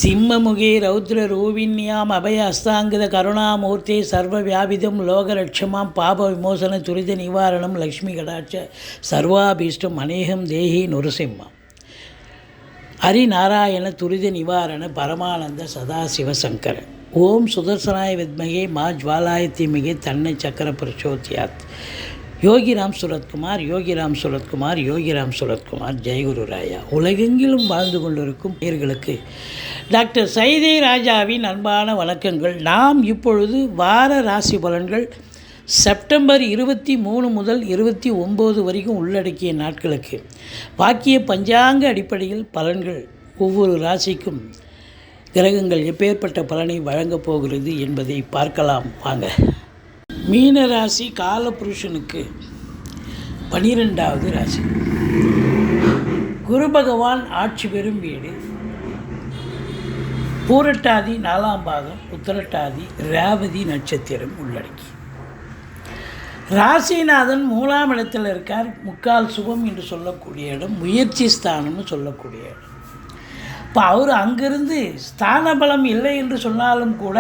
சிம்மமுகே ரௌத்ரரூபிண்யாம் அபய அஸ்தாங்கித கருணாமூர்த்தி சர்வவியாபிதம் லோகரட்சமாம் பாப விமோசன துரித நிவாரணம் லக்ஷ்மி கடாட்ச சர்வாபீஷ்டம் அநேகம் தேஹி நுரசிம்மம் ஹரிநாராயண துரித நிவாரண பரமானந்த சதாசிவசங்கர ஓம் சுதர்சனாய வித்மகே மா ஜ்வாலாய தீமகே தன்னை சக்கர பிரச்சோத்யாத் யோகிராம் சுரத்குமார் யோகிராம் சுரத்குமார் யோகிராம் சுரத்குமார் ஜெயகுரு ராயா. உலகெங்கிலும் வாழ்ந்து கொண்டிருக்கும் பேர்களுக்கு டாக்டர் சைதை ராஜாவின் அன்பான வணக்கங்கள். நாம் இப்பொழுது வார ராசி பலன்கள் செப்டம்பர் 23 முதல் 29 வரைக்கும் உள்ளடக்கிய நாட்களுக்கு வாக்கிய பஞ்சாங்க அடிப்படையில் பலன்கள் ஒவ்வொரு ராசிக்கும் கிரகங்கள் எப்பேற்பட்ட பலனை வழங்கப் போகிறது என்பதை பார்க்கலாம் வாங்க. மீன ராசி காலபுருஷனுக்கு 12வது ராசி. குரு பகவான் ஆட்சி பெறும் வீடு. பூரட்டாதி 4ஆம் பாகம், உத்திரட்டாதி, ரேவதி நட்சத்திரம் உள்ளடக்கி. ராசிநாதன் 3ஆம் இடத்தில் இருக்கார். முக்கால் சுகம் என்று சொல்லக்கூடிய இடம், முயற்சி ஸ்தானம்னு சொல்லக்கூடிய இடம். இப்போ அவர் அங்கிருந்து ஸ்தான பலம் இல்லை என்று சொன்னாலும் கூட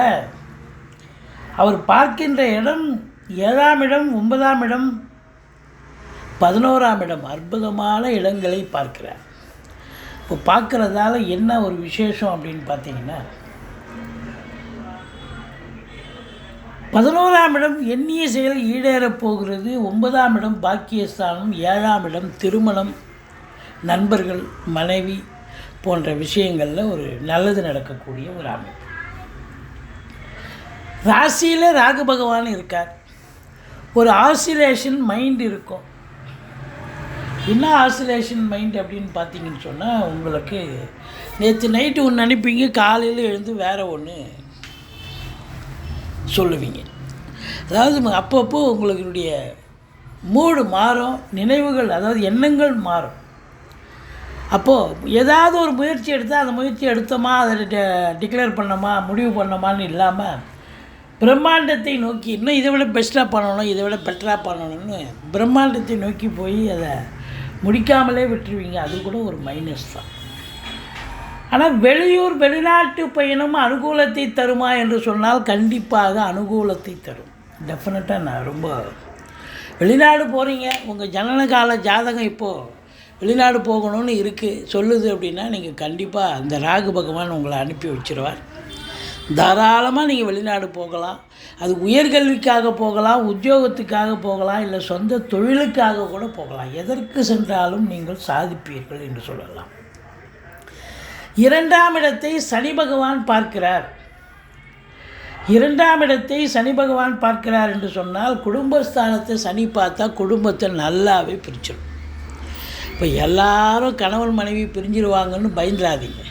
அவர் பார்க்கின்ற இடம் 7ஆம் இடம், 9ஆம் இடம், 11ஆம் இடம், அற்புதமான இடங்களை பார்க்கிறார். இப்போ பார்க்குறதால என்ன ஒரு விசேஷம் அப்படின்னு பார்த்தீங்கன்னா, 11ஆம் இடம் எண்ணிய செயல் ஈடேறப் போகிறது. 9ஆம் இடம் பாக்கியஸ்தானம், 7ஆம் இடம் திருமணம், நண்பர்கள், மனைவி போன்ற விஷயங்களில் ஒரு நல்லது நடக்கக்கூடிய ஒரு அமைப்பு. ராசியில் ராகு பகவான் இருக்கார். ஒரு ஆசிலேஷன் மைண்ட் இருக்கும். என்ன ஆசிலேஷன் மைண்ட் அப்படின்னு பார்த்தீங்கன்னு சொன்னால், உங்களுக்கு நேற்று நைட்டு ஒன்று நினைப்பீங்க, காலையில் எழுந்து வேறு ஒன்று சொல்லுவீங்க. அதாவது அப்பப்போ உங்களுடைய மூடு மாறும், நினைவுகள் அதாவது எண்ணங்கள் மாறும். அப்போது ஏதாவது ஒரு முயற்சி எடுத்தால் அந்த முயற்சி எடுத்தோமா, அதை டிக்ளேர் பண்ணோமா, முடிவு பண்ணோமான்னு இல்லாமல் பிரம்மாண்டத்தை நோக்கி இன்னும் இதை விட பெஸ்ட்டாக பண்ணணும், இதை விட பெட்டராக பண்ணணும்னு பிரம்மாண்டத்தை நோக்கி போய் அதை முடிக்காமலே விட்டுருவீங்க. அது கூட ஒரு மைனஸ் தான். ஆனால் வெளியூர் வெளிநாட்டு பயணம் அனுகூலத்தை தருமா என்று சொன்னால் கண்டிப்பாக அனுகூலத்தை தரும். டெஃபினட்டாக நான் ரொம்ப வெளிநாடு போகிறீங்க, உங்கள் ஜனனகால ஜாதகம் இப்போது வெளிநாடு போகணும்னு இருக்குது சொல்லுது அப்படின்னா, நீங்கள் கண்டிப்பாக அந்த ராகு பகவான் உங்களை அனுப்பி வச்சிருவார். தாராளமாக நீங்கள் வெளிநாடு போகலாம். அது உயர்கல்விக்காக போகலாம், உத்தியோகத்துக்காக போகலாம், இல்லை சொந்த தொழிலுக்காக கூட போகலாம். எதற்கு சென்றாலும் நீங்கள் சாதிப்பீர்கள் என்று சொல்லலாம். 2ஆம் இடத்தை சனி பகவான் பார்க்கிறார். 2ஆம் இடத்தை சனி பகவான் பார்க்கிறார் என்று சொன்னால், குடும்பஸ்தானத்தை சனி பார்த்தா குடும்பத்தை நல்லாவே பிரிச்சிடும். இப்போ எல்லாரும் கணவன் மனைவி பிரிஞ்சிருவாங்கன்னு பயந்துடாதீங்க.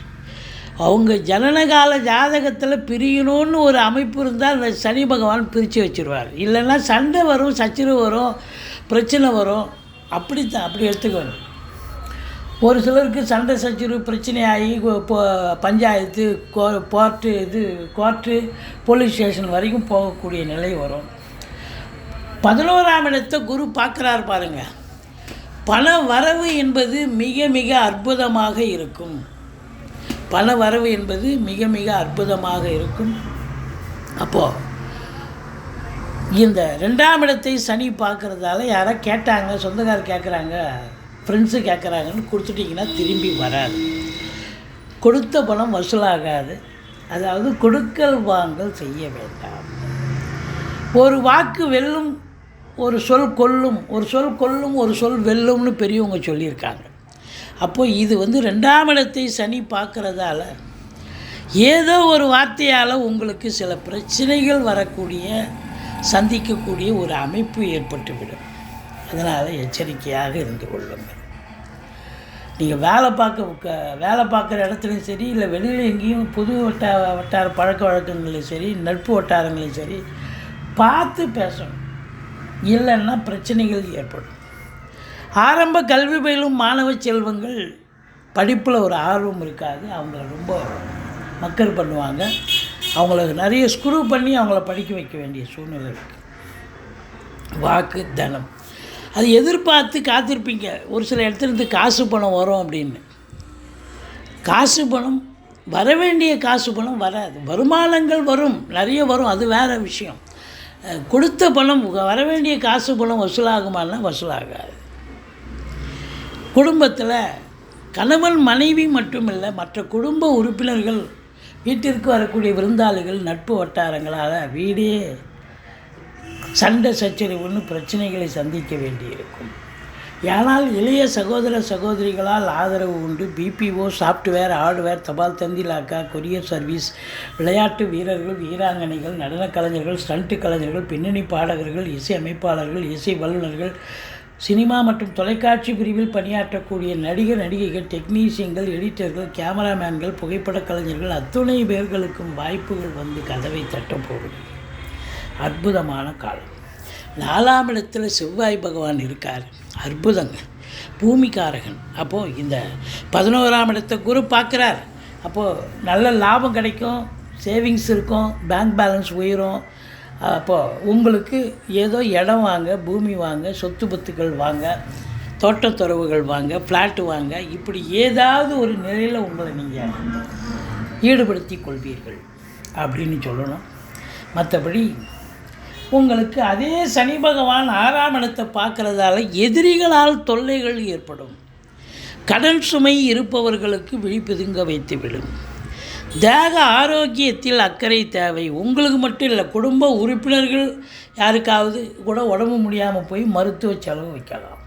அவங்க ஜனனகால ஜாதகத்தில் பிரியணும்னு ஒரு அமைப்பு இருந்தால் அந்த சனி பகவான் பிரித்து வச்சுருவார். இல்லைன்னா சண்டை வரும், சச்சரவு வரும், பிரச்சனை வரும். அப்படித்தான், அப்படி எடுத்துக்கணும். ஒரு சிலருக்கு சண்டை சச்சரவு பிரச்சனையாகி பஞ்சாயத்து, கோர்ட்டு, போலீஸ் ஸ்டேஷன் வரைக்கும் போகக்கூடிய நிலை வரும். 11ஆம் இடத்தை குரு பார்க்குறார் பாருங்கள். பண வரவு என்பது மிக மிக அற்புதமாக இருக்கும். பண வரவு என்பது மிக மிக அற்புதமாக இருக்கும். அப்போது இந்த 2ஆம் இடத்தை சனி பார்க்குறதால யாரோ கேட்டாங்க, சொந்தக்காரர் கேட்குறாங்க, ஃப்ரெண்ட்ஸு கேட்குறாங்கன்னு கொடுத்துட்டிங்கன்னா திரும்பி வராது. கொடுத்த பணம் வசூலாகாது. அதாவது கொடுக்கல் வாங்கல் செய்ய வேண்டாம். ஒரு வாக்கு வெல்லும், ஒரு சொல் கொல்லும், ஒரு சொல் கொல்லும், ஒரு சொல் வெல்லும்னு பெரியவங்க சொல்லியிருக்காங்க. அப்போது இது 2ஆம் இடத்தை சனி பார்க்குறதால ஏதோ ஒரு வார்த்தையால் உங்களுக்கு சில பிரச்சனைகள் வரக்கூடிய, சந்திக்கக்கூடிய ஒரு அமைப்பு ஏற்பட்டுவிடும். அதனால் எச்சரிக்கையாக இருந்து கொள்ளுங்கள். நீங்கள் வேலை பார்க்குற இடத்துலையும் சரி, இல்லை வெளியில் எங்கேயும் புது வட்டார பழக்க வழக்கங்களையும் சரி, நட்பு வட்டாரங்களையும் சரி பார்த்து பேசணும். இல்லைன்னா பிரச்சனைகள் ஏற்படும். ஆரம்ப கல்வி பயிலும் மாணவ செல்வங்கள் படிப்பில் ஒரு ஆர்வம் இருக்காது. அவங்கள ரொம்ப மக்கர் பண்ணுவாங்க. அவங்களுக்கு நிறைய ஸ்க்ரூ பண்ணி அவங்கள படிக்க வைக்க வேண்டிய சூழ்நிலை இருக்குது. வாக்கு தனம் அது எதிர்பார்த்து காத்திருப்பீங்க. ஒரு சில இடத்துலேருந்து காசு பணம் வரும் அப்படின்னு. காசு பணம் வரவேண்டிய காசு பணம் வராது. வருமானங்கள் வரும், நிறைய வரும், அது வேறு விஷயம். கொடுத்த பணம் வரவேண்டிய காசு பணம் வசூலாகுமானா வசூலாகாது. குடும்பத்தில் கணவன் மனைவி மட்டுமில்லை, மற்ற குடும்ப உறுப்பினர்கள், வீட்டிற்கு வரக்கூடிய விருந்தாளிகள், நட்பு வட்டாரங்களால் வீடே சண்டை சச்சரவுன்னு பிரச்சனைகளை சந்திக்க வேண்டியிருக்கும். ஆனால் இளைய சகோதர சகோதரிகளால் ஆதரவு உண்டு. பிபிஓ, சாஃப்ட்வேர், ஹார்ட்வேர், தபால் தந்தி இலாக்கா, கொரியர் சர்வீஸ், விளையாட்டு வீரர்கள், வீராங்கனைகள், நடனக் கலைஞர்கள், ஸ்டண்ட் கலைஞர்கள், பின்னணி பாடகர்கள், இசை அமைப்பாளர்கள், இசை வல்லுநர்கள், சினிமா மற்றும் தொலைக்காட்சி பிரிவில் பணியாற்றக்கூடிய நடிகர் நடிகைகள், டெக்னீஷியன்கள், எடிட்டர்கள், கேமராமேன்கள், புகைப்படக் கலைஞர்கள் அத்துணை பேர்களுக்கும் வாய்ப்புகள் வந்து கதவை தட்டப்போகுது. அற்புதமான காலம். 4ஆம் இடத்துல செவ்வாய் பகவான் இருக்கார். அற்புதங்க, பூமிக்காரகன். அப்போது இந்த 11ஆம் இடத்தை குரு பார்க்குறார். அப்போது நல்ல லாபம் கிடைக்கும், சேவிங்ஸ் இருக்கும், பேங்க் பேலன்ஸ் உயரும். அப்போது உங்களுக்கு ஏதோ இடம் வாங்க, பூமி வாங்க, சொத்து பத்துக்கள் வாங்க, தோட்டத்துறவுகள் வாங்க, ஃப்ளாட்டு வாங்க, இப்படி ஏதாவது ஒரு நிலையில் உங்களை நீங்கள் ஈடுபடுத்தி கொள்வீர்கள் அப்படின்னு சொல்லணும். மற்றபடி உங்களுக்கு அதே சனி பகவான் 6ஆம் இடத்தை பார்க்குறதால எதிரிகளால் தொல்லைகள் ஏற்படும். கடன் சுமை இருப்பவர்களுக்கு விழிப்புதுங்க வைத்துவிடும். தேக ஆரோக்கியத்தில் அக்கறை தேவை. உங்களுக்கு மட்டும் இல்லை, குடும்ப உறுப்பினர்கள் யாருக்காவது கூட உடம்பு முடியாமல் போய் மருத்துவ செலவு வைக்கலாம்.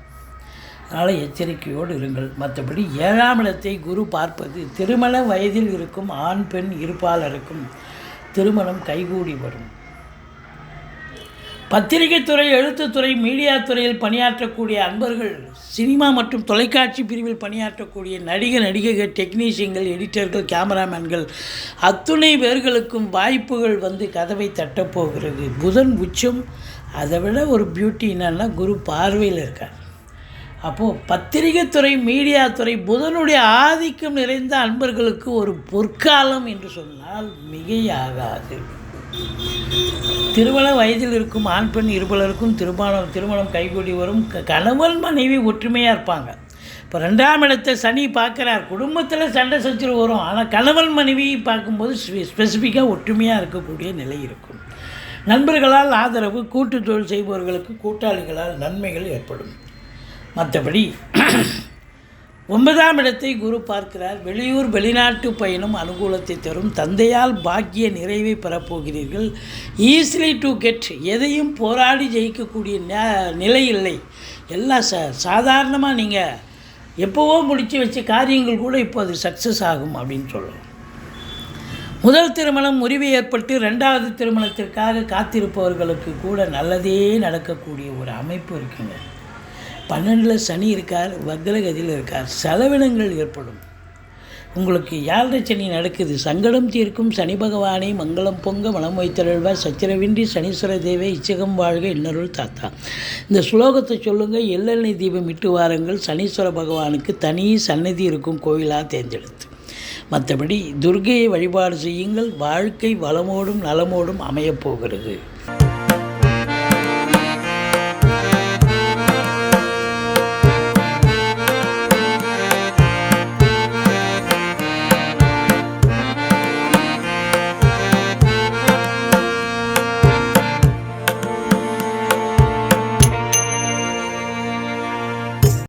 அதனால் எச்சரிக்கையோடு இருங்கள். மற்றபடி 7ஆம் இடத்தை குரு பார்ப்பது திருமண வயதில் இருக்கும் ஆண் பெண் இருப்பாளருக்கும் திருமணம் கைகூடி வரும். பத்திரிகைத்துறை, எழுத்துத்துறை, மீடியா துறையில் பணியாற்றக்கூடிய அன்பர்கள், சினிமா மற்றும் தொலைக்காட்சி பிரிவில் பணியாற்றக்கூடிய நடிகர் நடிகைகள், டெக்னீஷியன்கள், எடிட்டர்கள், கேமராமேன்கள் அத்துணை பேர்களுக்கும் வாய்ப்புகள் வந்து கதவை தட்டப்போகிறது. புதன் உச்சம். அதை விட ஒரு பியூட்டி என்னன்னா குரு பார்வையில் இருக்கார். அப்போது பத்திரிகைத்துறை, மீடியா துறை, புதனுடைய ஆதிக்கம் நிறைந்த அன்பர்களுக்கு ஒரு பொற்காலம் என்று சொன்னால் மிகையாகாது. திருமண வயதில் இருக்கும் ஆண் பெண் இருபலருக்கும் திருமணம் கைகூடி வரும். கணவன் மனைவி ஒற்றுமையாக இருப்பாங்க. இப்போ 2ஆம் இடத்தை சனி பார்க்குறார். குடும்பத்தில் சண்டை சச்சரவு வரும், ஆனால் கணவன் மனைவி பார்க்கும்போது ஸ்பெசிஃபிக்காக ஒற்றுமையாக இருக்கக்கூடிய நிலை இருக்கும். நண்பர்களால் ஆதரவு, கூட்டு தொழில் செய்பவர்களுக்கு கூட்டாளிகளால் நன்மைகள் ஏற்படும். மற்றபடி 9ஆம் இடத்தை குரு பார்க்கிறார். வெளியூர் வெளிநாட்டு பயணம் அனுகூலத்தை தரும். தந்தையால் பாக்கிய நிறைவை பெறப்போகிறீர்கள். ஈஸிலி டு கெட், எதையும் போராடி ஜெயிக்கக்கூடிய நிலை இல்லை. எல்லாம் சாதாரணமாக நீங்கள் எப்போவோ முடித்து வச்ச காரியங்கள் கூட இப்போ அது சக்ஸஸ் ஆகும் அப்படின்னு சொல்லலாம். முதல் திருமணம் முறிவு ஏற்பட்டு 2வது திருமணத்திற்காக காத்திருப்பவர்களுக்கு கூட நல்லதே நடக்கக்கூடிய ஒரு அமைப்பு இருக்குங்க. 12 சனி இருக்கார், வக்ரகதியில் இருக்கார். செலவினங்கள் ஏற்படும். உங்களுக்கு 7 சனி நடக்குது. சங்கடம் தீர்க்கும் சனி பகவானை மங்களம் பொங்க மனம் வைத்தருள்வார். சச்சரவின்றி சனீஸ்வர தேவை இச்சகம் வாழ்க இன்னருள் தாத்தா. இந்த ஸ்லோகத்தை சொல்லுங்கள். எள்ளெண்ணெய் தீபம் இட்டு வாருங்கள். சனீஸ்வர பகவானுக்கு தனி சன்னதி இருக்கும் கோயிலாக தேர்ந்தெடுத்து. மற்றபடி துர்க்கையை வழிபாடு செய்யுங்கள். வாழ்க்கை வளமோடும் நலமோடும் அமையப்போகிறது.